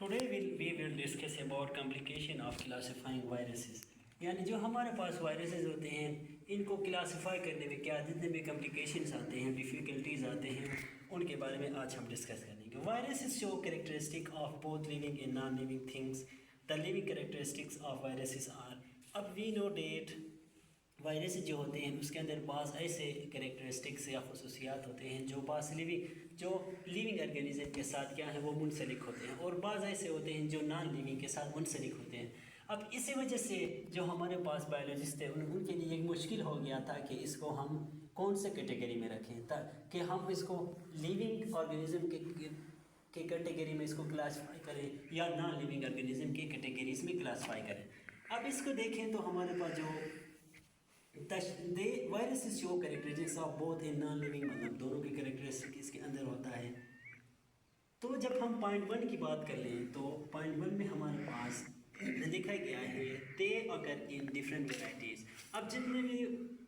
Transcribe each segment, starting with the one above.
we will discuss about complication of classifying viruses. यानी जो हमारे पास वायरसेस होते हैं इनको क्लासीफाई करने में क्या जितने भी कम्प्लिकेशंस आते हैं डिफ़िकल्टीज आते हैं उनके बारे में आज हम डिस्कस करेंगे. Viruses show characteristic of both living and non living things. The living characteristics of viruses are. अब वी नो डेट वायरस जो होते हैं उसके अंदर बाज़ ऐसे कैरेक्टरिस्टिक्स या खसूसियात होते हैं जो लिविंग ऑर्गेनिज्म के साथ क्या है वो मुंसलिक होते हैं और बाज़ ऐसे होते हैं जो नॉन लिविंग के साथ मुंसलिक होते हैं. अब इसी वजह से जो हमारे पास बायोलॉजिस्ट थे उनके लिए एक मुश्किल हो गया था कि इसको हम कौन से कैटेगरी में रखें ताकि हम इसको लिविंग ऑर्गेनिज्म के कैटेगरी में इसको क्लासीफाई करें या नॉन लिविंग ऑर्गेनिज्म के कैटेगरीज में क्लासीफाई करें. अब इसको देखें तो हमारे पास जो viruses show characteristics of both in non living मतलब दोनों के कैरेक्टरिस्टिक इसके अंदर होता है. तो जब हम पॉइंट 1 की बात कर लें तो पॉइंट 1 में हमारे पास देखा गया है दे अगर इन डिफरेंट वेराइटीज़. अब जितने भी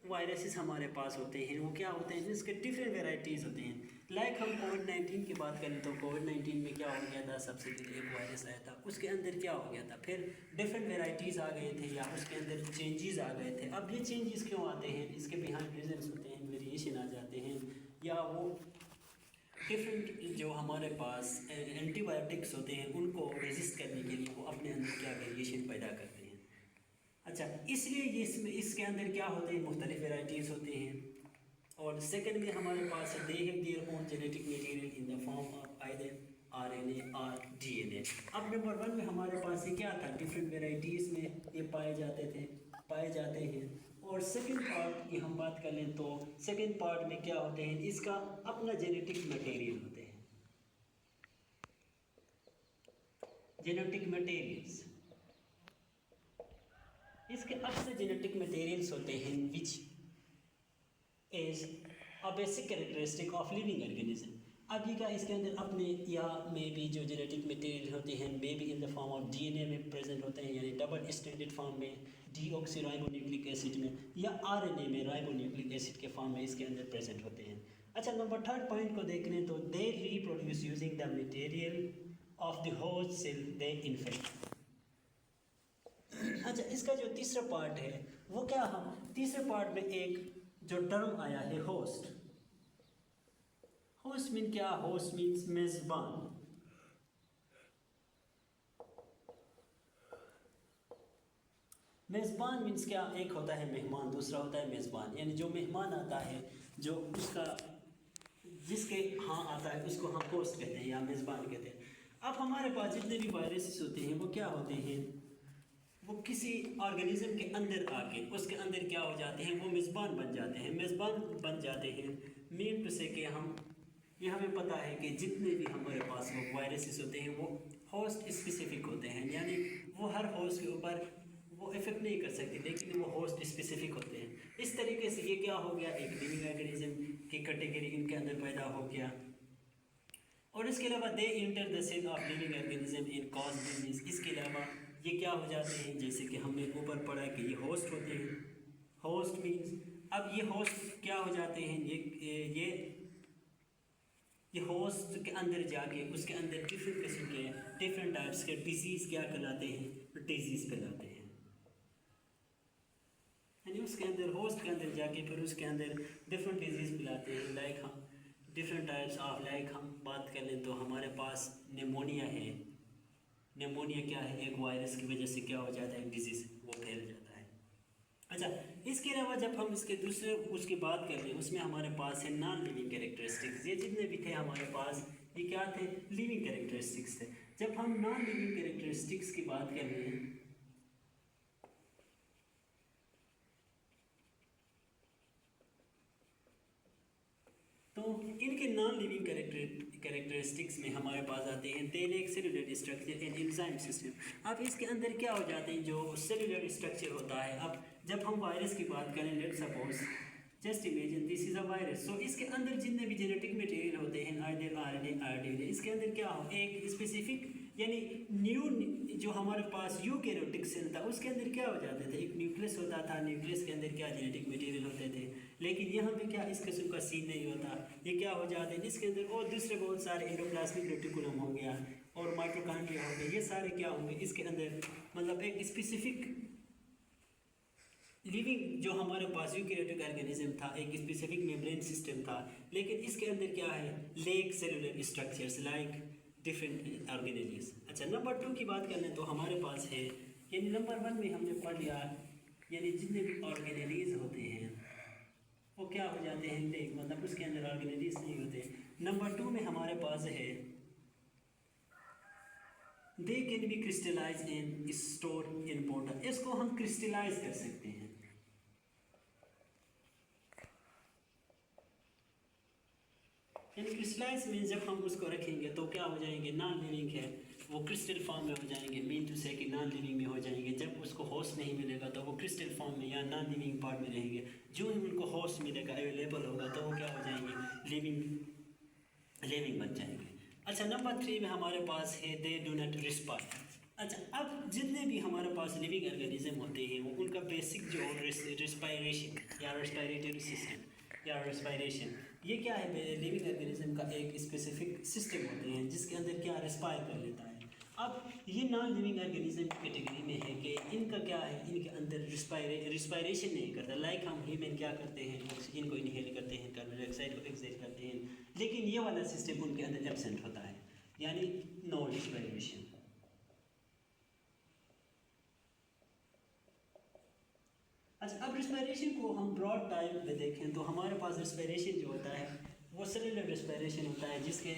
वायरसेस हमारे पास होते हैं वो क्या होते हैं जिसके डिफरेंट वेराइटीज़ होते हैं. लाइक हम कोविड-19 की बात करें तो कोविड-19 में क्या हो गया था, सबसे पहले एक वायरस आया था उसके अंदर क्या हो गया था, फिर डिफरेंट वेराइटीज़ आ गए थे या उसके अंदर चेंजेस आ गए थे. अब ये चेंजेस क्यों आते हैं, इसके बिहाइंड रीजंस होते हैं, वेरिएशन आ जाते हैं या वो डिफरेंट जो हमारे पास एंटीबायोटिक्स होते हैं उनको रेजिस्ट करने के लिए वो अपने अंदर क्या वेरिएशन पैदा करते हैं. अच्छा, इसलिए ये इसके अंदर क्या होते हैं मुख्तलिफ वेराइटीज़ होते हैं. और सेकंड में हमारे पास they have their own genetic material in the form of either RNA or DNA. अब नंबर 1 में हमारे पास ये क्या था, डिफरेंट वेराइटीज़ में ये पाए जाते हैं. और सेकंड पार्ट की हम बात कर लें तो सेकंड पार्ट में क्या होते हैं, इसका अपना जेनेटिक मटेरियल होते हैं. जेनेटिक मटेरियल्स इसके अपने जेनेटिक मटेरियल्स होते हैं which is a basic characteristic of living organism. अब ये क्या इसके अंदर अपने या में भी जो जेनेटिक मटेरियल होते हैं may be in the form of DNA में प्रेजेंट होते हैं यानी डबल स्टैंडर्ड फॉर्म में डीऑक्सीराइबोन्यूक्लिक एसिड में या RNA में राइबोन्यूक्लिक एसिड के फॉर्म में इसके अंदर प्रेजेंट होते हैं. अच्छा, नंबर 3 पॉइंट को देख लें तो they reproduce using the material of the host cell they infect. अच्छा, इसका जो तीसरा पार्ट है वो क्या, हम तीसरे पार्ट में एक जो टर्म आया है होस्ट. होस्ट मीन क्या, होस्ट मीन्स मेज़बान. मेज़बान मीन्स क्या, एक होता है मेहमान दूसरा होता है मेज़बान. यानी जो मेहमान आता है जो उसका जिसके यहाँ आता है उसको हम होस्ट कहते हैं या मेज़बान कहते हैं. अब हमारे पास जितने भी वायरसेस होते हैं वो क्या होते हैं, वो किसी ऑर्गेनिज्म के अंदर आके उसके अंदर क्या हो जाते हैं, वो मेज़बान बन जाते हैं. मेज़बान बन जाते हैं मीन टू से कि ये हमें पता है कि जितने भी हमारे पास वो वायरसेस होते हैं वो होस्ट स्पेसिफिक होते हैं. यानी वो हर होस्ट के ऊपर वो इफेक्ट नहीं कर सकते लेकिन वो होस्ट स्पेसिफिक होते हैं. इस तरीके से ये क्या हो गया, एक लिविंग ऑर्गेनिज्म की कैटेगरी इनके अंदर पैदा हो गया. और इसके अलावा they enter the cell of living organism in cause disease. इसके अलावा ये क्या हो जाते हैं, जैसे कि हमने ऊपर पढ़ा कि ये होस्ट होते हैं. होस्ट मीन्स अब ये होस्ट क्या हो जाते हैं, ये होस्ट के अंदर जाके उसके अंदर डिफरेंट किस्म के डिफरेंट टाइप्स के डिजीज़ क्या कहलाते हैं, डिजीज़ कहलाते हैं. यानी उसके अंदर होस्ट के अंदर जाके फिर उसके अंदर डिफरेंट डिजीज़ फैलाते हैं. लाइक हम डिफरेंट टाइप्स ऑफ लाइक हम बात कर लें तो हमारे पास निमोनिया है. निमोनिया क्या है, एक वायरस की वजह से क्या हो जाता है, डिजीज़ वो फैल जाता है. अच्छा, इसके अलावा जब हम इसके दूसरे उसकी बात कर लें उसमें हमारे पास है नॉन लिविंग कैरेक्टरिस्टिक्स. ये जितने भी थे हमारे पास ये क्या थे, लिविंग कैरेक्टरिस्टिक्स थे. जब हम नॉन लिविंग कैरेक्टरिस्टिक्स की बात कर रहे हैं तो इनके नॉन लिविंग कैरेक्टरिस्टिक्स में हमारे पास आते हैं they lack cellular structure and enzyme system. अब इसके अंदर क्या हो जाते हैं, जो सेलुलर स्ट्रक्चर होता है. अब जब हम वायरस की बात करें, let suppose just imagine this is a virus. So इसके अंदर जितने भी जेनेटिक मटेरियल होते हैं आइदर RNA or DNA, इसके अंदर क्या हो, एक स्पेसिफिक यानी न्यू जो हमारे पास यूकैरियोटिक सेल था उसके अंदर क्या हो जाते थे, एक न्यूक्लियस होता था. न्यूक्लियस के अंदर क्या जेनेटिक मटेरियल होते थे. लेकिन यहाँ पे क्या इस किस्म का सीन नहीं होता. ये क्या हो जाते हैं इसके अंदर और दूसरे बहुत सारे एंडोप्लाज्मिक रेटिकुलम हो गया और माइटोकॉन्ड्रिया हो गए, ये सारे क्या होंगे इसके अंदर, मतलब एक स्पेसिफिक लिविंग जो हमारे पास यूकैरियोटिक ऑर्गेनिज्म था, एक स्पेसिफिक मेम्ब्रेन सिस्टम था, लेकिन इसके अंदर क्या है, leg cellular structures like different organelles. अच्छा, नंबर 2 की बात करें तो हमारे पास है, यानी नंबर 1 में हमने पढ़ लिया, यानी जितने भी ऑर्गेनेलिस होते हैं वो क्या हो जाते हैं, लेग, मतलब उसके अंदर ऑर्गेनेलिस नहीं होते। नंबर 2 में हमारे पास है they can be crystallise and store in water, इसको हम क्रिस्टलाइज कर सकते हैं। यानी क्रिस्टलाइज मीन जब हम उसको रखेंगे तो क्या हो जाएंगे, नॉन लिविंग है वो क्रिस्टल फॉर्म में हो जाएंगे, मीन टू से कि नॉन लिविंग में हो जाएंगे। जब उसको होस्ट नहीं मिलेगा तो वो क्रिस्टल फॉर्म में या नॉन लिविंग पार्ट में रहेंगे। जो ही उनको होस्ट मिलेगा, अवेलेबल होगा, तो वो क्या हो जाएंगे, लिविंग बन जाएंगे। अच्छा, नंबर 3 में हमारे पास है दे डू नॉट रिस्पायर। अच्छा, अब जितने भी हमारे पास लिविंग ऑर्गेनिज्म होते हैं वो उनका बेसिक जो रिस्पायरेशन या रेस्पिरेटरी सिस्टम या रेस्पिरेशन, ये क्या है, लिविंग ऑर्गेनिज्म का एक स्पेसिफिक सिस्टम होते हैं जिसके अंदर क्या रेस्पायर कर लेता है। अब ये नॉन लिविंग ऑर्गेनिज्म की कैटेगरी में है कि इनका क्या है, इनके अंदर रिस्पायरेशन नहीं करता। लाइक हम ह्यूमन क्या करते हैं, ऑक्सीजन को इनहेल करते हैं, कार्बन डाइऑक्साइड को एक्सहेल करते हैं, लेकिन ये वाला सिस्टम उनके अंदर एब्सेंट होता है, यानी नो रिस्पायरेशन। अच्छा, अब रिस्पायरेशन को हम ब्रॉड टाइप में देखें तो हमारे पास रिस्पायरेशन जो होता है वो सेलुलर रिस्पायरेशन होता है, जिसके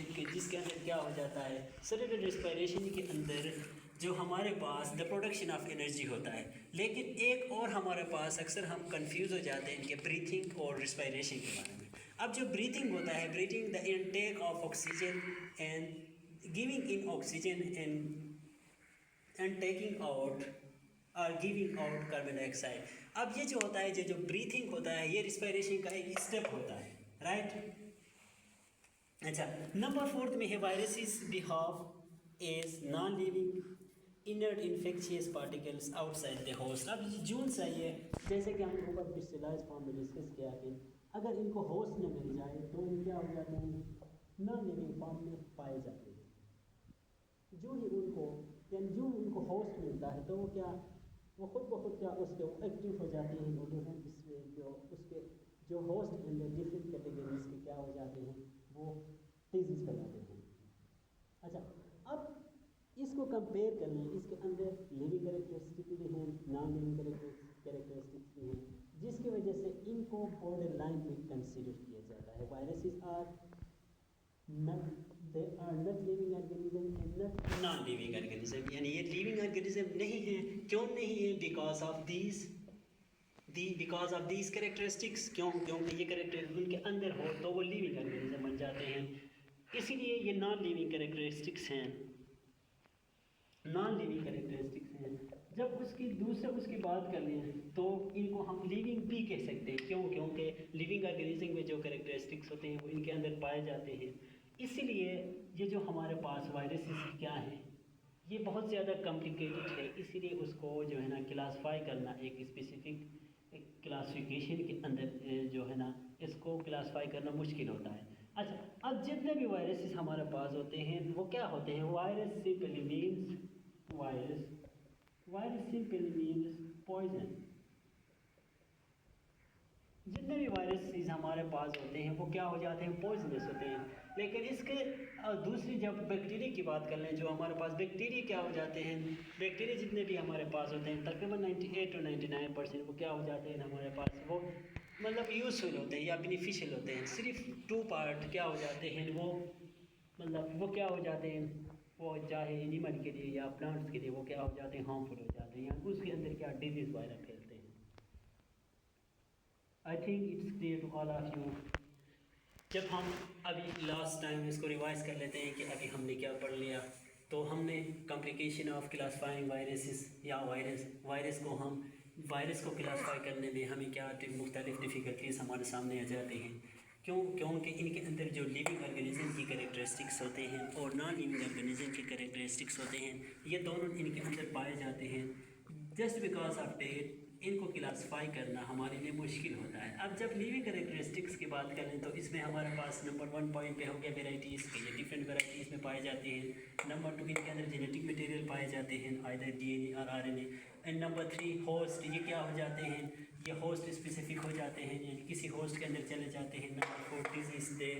अंदर क्या हो जाता है, सेलुलर रिस्पायरेशन के अंदर जो हमारे पास द प्रोडक्शन ऑफ एनर्जी होता है। लेकिन एक और हमारे पास अक्सर हम कंफ्यूज हो जाते हैं इनके ब्रीथिंग और रिस्पायरेशन के बारे में। अब जो ब्रीथिंग होता है, breathing the intake of oxygen and giving in oxygen and taking out और गिविंग आउट कार्बन डाइऑक्साइड। अब ये जो होता है, ये जो ब्रीथिंग होता है, ये रिस्पायरेशन का एक स्टेप होता है, राइट। अच्छा, नंबर 4 में है viruses behave as non living inert infectious particles outside the host. अब जून चाहिए, जैसे कि हमने ऊपर क्रिस्टलाइज फॉर्म में डिस्कस किया कि अगर इनको होस्ट न मिल जाए तो ये क्या हो जाते हैं, नॉन लिविंग फॉर्म में पाए जाते हैं। जो ही उनको होस्ट मिलता है तो वो क्या, वो खुद ब खुद क्या उसके एक्टिव हो जाते हैं, वो डिफरेंट उसके जो होस्ट अंदर डिफरेंट कैटेगरीज के क्या हो जाते हैं, वो डिजीज फैलाते हैं। अच्छा, अब इसको कंपेयर कर लें, इसके अंदर लिविंग कैरेक्टरिस्टिक भी हैं, नॉन लिविंग कैरेक्टरिस्टिक्स भी हैं, जिसकी वजह से इनको बॉर्डर लाइन में कंसिडर किया जाता है। Viruses they are not living organism and not non living organism, यानी ये लिविंग ऑर्गेनिज्म नहीं है। क्यों नहीं है, बिकॉज ऑफ दीज कैरेक्टरिस्टिक्स। क्योंकि ये कैरेक्टर उनके अंदर हो तो वो लिविंग ऑर्गेनिज्म बन जाते हैं। इसीलिए ये नॉन लिविंग कैरेक्टरिस्टिक्स हैं, नॉन लिविंग कैरेक्टरिस्टिक्स हैं। जब उसकी बात कर लें तो इनको हम लिविंग भी कह सकते हैं। क्योंकि लिविंग ऑर्गेनिज्म में जो कैरेक्टरिस्टिक्स होते हैं वो इनके अंदर पाए जाते हैं। इसीलिए ये जो हमारे पास वायरसेस क्या हैं, ये बहुत ज़्यादा कॉम्प्लिकेटेड है, इसीलिए उसको जो है ना क्लासीफाई करना एक स्पेसिफिक क्लासिफिकेशन के अंदर जो है ना इसको क्लासीफाई करना मुश्किल होता है। अच्छा, अब जितने भी वायरसेस हमारे पास होते हैं वो क्या होते हैं, वायरस सिंपली मीन्स पॉइजन। जितने भी वायरसेस हमारे पास होते हैं वो क्या हो जाते हैं, पॉइजनस होते हैं। लेकिन इसके दूसरी जब बैक्टीरिया की बात कर लें, जो हमारे पास बैक्टीरिया क्या हो जाते हैं, बैक्टीरिया जितने भी हमारे पास होते हैं तकरीबन 98 to 99% वो क्या हो जाते हैं हमारे पास, वो मतलब यूजफुल होते हैं या बेनिफिशियल होते हैं। सिर्फ 2 पार्ट क्या हो जाते हैं, वो मतलब वो क्या हो जाते हैं, वो चाहे एनिमल के लिए या प्लांट्स के लिए वो क्या हो जाते हैं, हार्मफुल हो जाते हैं, या उसके अंदर क्या डिजीज़ वायरस फैलते हैं। I think it's clear to all of you. जब हम अभी लास्ट टाइम इसको रिवाइज कर लेते हैं कि अभी हमने क्या पढ़ लिया, तो हमने कॉम्प्लिकेशन ऑफ क्लासीफाइंग वायरसेस या वायरस को क्लासीफाई करने में हमें क्या मुख्तलिफ डिफ़िकल्टीज़ हमारे सामने आ जाते हैं। क्योंकि इनके अंदर जो लिविंग ऑर्गेनिज्म की कैरेक्टरिस्टिक्स होते हैं और नॉन लिविंग ऑर्गेनिज्म की कैरेक्टरिस्टिक्स होते हैं, ये दोनों इनके अंदर पाए जाते हैं। जस्ट बिकॉज ऑफ डेट इनको क्लासिफाई करना हमारे लिए मुश्किल होता है। अब जब लिविंग कैरेक्टरिस्टिक्स की बात करें तो इसमें हमारे पास नंबर 1 पॉइंट पे हो गया वेराइटीज़ के, ये डिफरेंट वेराइटीज़ में पाए जाते हैं। नंबर 2 इनके अंदर जेनेटिक मटेरियल पाए जाते हैं, आइदर डीएनए और आरएनए। एंड नंबर 3 होस्ट, ये क्या हो जाते हैं, ये होस्ट स्पेसिफिक हो जाते हैं, यानी किसी होस्ट के अंदर चले जाते हैं। नंबर 4 डिजीज़ दे,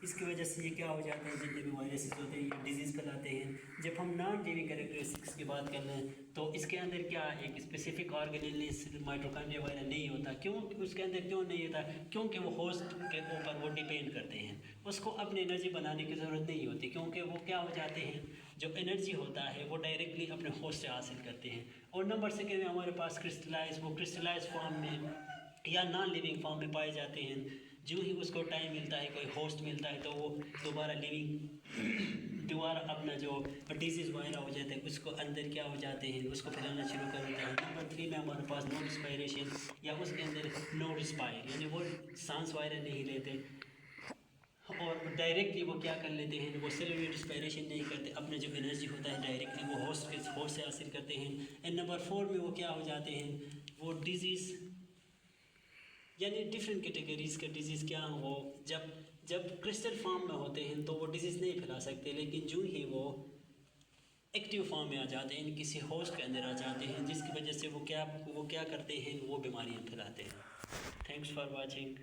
इसकी वजह से ये क्या हो जाते हैं, जितने भी वायरसेस होते हैं ये डिजीज़ फैलाते हैं। जब हम नॉन लिविंग कैरेक्टरिस्टिक्स की बात कर लें तो इसके अंदर क्या एक स्पेसिफिक ऑर्गेनेलिस माइटोकॉन्ड्रिया वगैरह नहीं होता। क्यों उसके अंदर क्यों नहीं होता, क्योंकि वो होस्ट के ऊपर वो डिपेंड करते हैं, उसको अपनी एनर्जी बनाने की ज़रूरत नहीं होती, क्योंकि वो क्या हो जाते हैं, जो एनर्जी होता है वो डायरेक्टली अपने होस्ट से हासिल करते हैं। और नंबर सेकेंड में हमारे पास क्रिस्टलाइज, वो क्रिस्टलाइज फॉर्म में या नॉन लिविंग फॉर्म में पाए जाते हैं। जो ही उसको टाइम मिलता है, कोई होस्ट मिलता है, तो वो दोबारा अपना जो डिजीज़ वगैरह हो जाता है उसको अंदर क्या हो जाते हैं, उसको फैलाना शुरू कर देते हैं। नंबर 3 में हमारे पास नो रिस्पायरेशन, या उसके अंदर नो रिस्पायर, यानी वो सांस वगैरह नहीं लेते और डायरेक्टली वो क्या कर लेते हैं, वो सेलुलर रिस्पायरेशन नहीं करते, अपना जो एनर्जी होता है डायरेक्टली वो होस्ट से हासिल करते हैं। एंड नंबर 4 में वो क्या हो जाते हैं, वो डिजीज़, यानी डिफरेंट कैटेगरीज़ का डिजीज़ क्या हो, जब क्रिस्टल फॉर्म में होते हैं तो वो डिजीज़ नहीं फैला सकते, लेकिन जो ही वो एक्टिव फॉर्म में आ जाते हैं, किसी होस्ट के अंदर आ जाते हैं, जिसकी वजह से वो क्या करते हैं, वो बीमारियां फैलाते हैं। Thanks for watching.